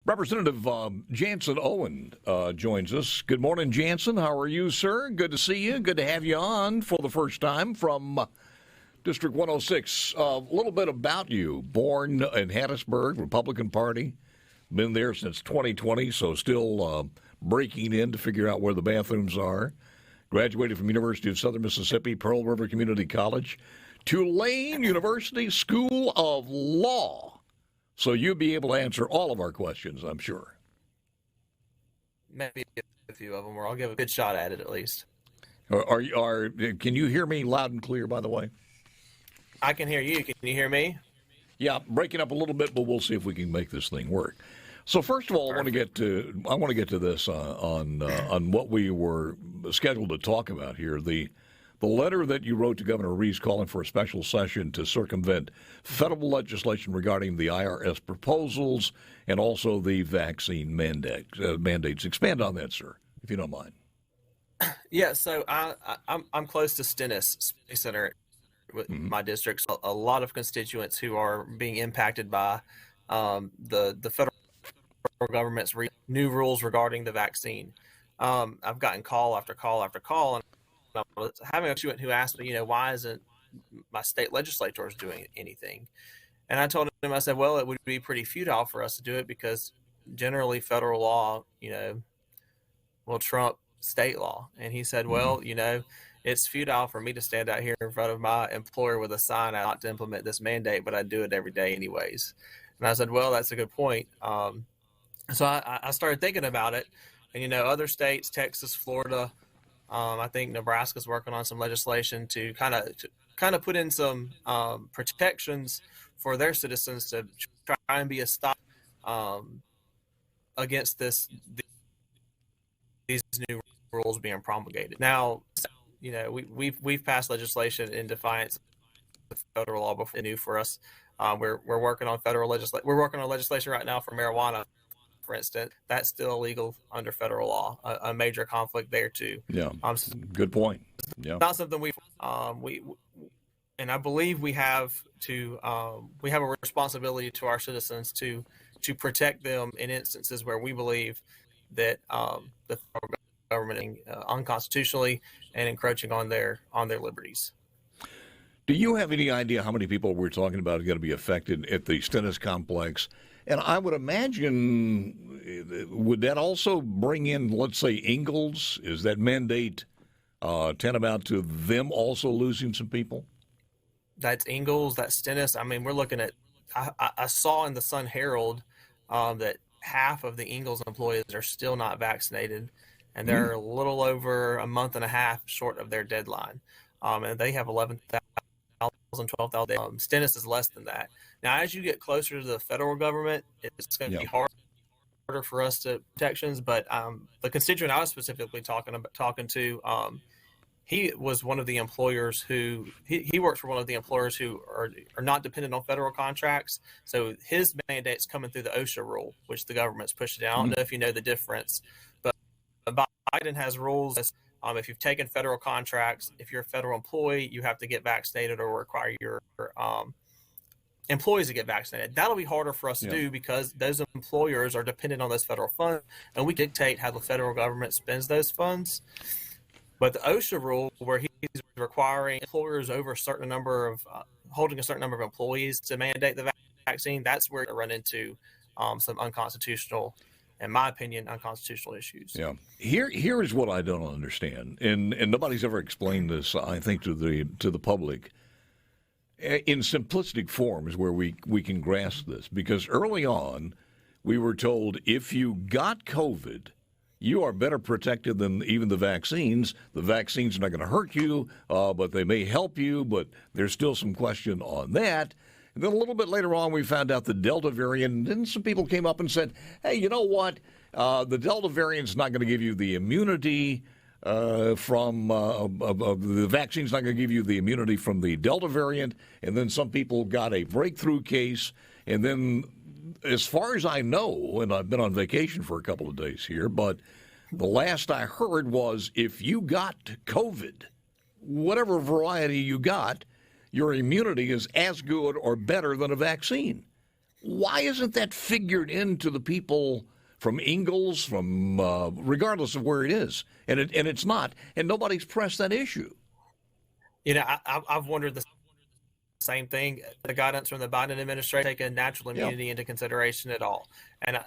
Representative Jansen Owen joins us. Good morning, Jansen. How are you, sir? Good to see you. Good to have you on for the first time from District 106. A little bit about you. Born in Hattiesburg, Republican Party. Been there since 2020, so still breaking in to figure out where the bathrooms are. Graduated from University of Southern Mississippi, Pearl River Community College, Tulane University School of Law. So you'll be able to answer all of our questions, I'm sure. Maybe a few of them, or I'll give a good shot at it at least. Can you hear me loud and clear, by the way? I can hear you. Can you hear me? Yeah, breaking up a little bit, but we'll see if we can make this thing work. So first of all, I want to get to this on what we were scheduled to talk about here. The letter that you wrote to Governor Reeves calling for a special session to circumvent federal legislation regarding the IRS proposals and also the vaccine mandates. Expand on that, sir, if you don't mind. Yeah, so I'm close to Stennis Space Center with my district. So a lot of constituents who are being impacted by the federal government's new rules regarding the vaccine. I've gotten call after call after call, and I was having a student who asked me, why isn't my state legislators doing anything? And I told him, I said, well, it would be pretty futile for us to do it because generally federal law, will trump state law. And he said, well, it's futile for me to stand out here in front of my employer with a sign out not to implement this mandate, but I do it every day anyways. And I said, well, that's a good point. So I started thinking about it. And, other states, Texas, Florida, I think Nebraska's working on some legislation to kind of put in some protections for their citizens to try and be a stop against these new rules being promulgated. Now, we've passed legislation in defiance of federal law before. New for us. We're working on federal legislation. We're working on legislation right now for marijuana. For instance, that's still illegal under federal law. A major conflict there too. Yeah, good point. Yeah, not something we and I believe we have a responsibility to our citizens to protect them in instances where we believe that the federal government is unconstitutionally and encroaching on their liberties. Do you have any idea how many people we're talking about are going to be affected at the Stennis complex? And I would imagine, would that also bring in, let's say, Ingalls? Is that mandate tantamount to them also losing some people? That's Ingalls, that's Stennis. I mean, we're looking at, I saw in the Sun Herald that half of the Ingalls employees are still not vaccinated, and they're a little over a month and a half short of their deadline. And they have 11,000, 12,000. Stennis is less than that. Now, as you get closer to the federal government, it's going to be harder for us to protections. But the constituent I was specifically talking to, he was one of the employers who he works for one of the employers who are not dependent on federal contracts. So his mandate's coming through the OSHA rule, which the government's pushing down. I don't know if you know the difference, but Biden has rules. If you've taken federal contracts, if you're a federal employee, you have to get vaccinated or require your employees to get vaccinated. That'll be harder for us to do because those employers are dependent on those federal funds, and we dictate how the federal government spends those funds. But the OSHA rule, where he's requiring employers over a certain number of holding a certain number of employees to mandate the vaccine, that's where they run into some unconstitutional, in my opinion, unconstitutional issues. Yeah. Here is what I don't understand, and nobody's ever explained this, I think, to the public in simplistic forms where we can grasp this. Because early on, we were told if you got COVID, you are better protected than even the vaccines. The vaccines are not going to hurt you, but they may help you, but there's still some question on that. And then a little bit later on, we found out the Delta variant, and then some people came up and said, hey, you know what? The Delta variant's not going to give you the immunity from the vaccine's not going to give you the immunity from the Delta variant. And then some people got a breakthrough case. And then, as far as I know, and I've been on vacation for a couple of days here, but the last I heard was if you got COVID, whatever variety you got, your immunity is as good or better than a vaccine. Why isn't that figured into the people from Ingalls, from regardless of where it is? And it's not, and nobody's pressed that issue. I've wondered the same thing. The guidance from the Biden administration taking natural immunity into consideration at all, and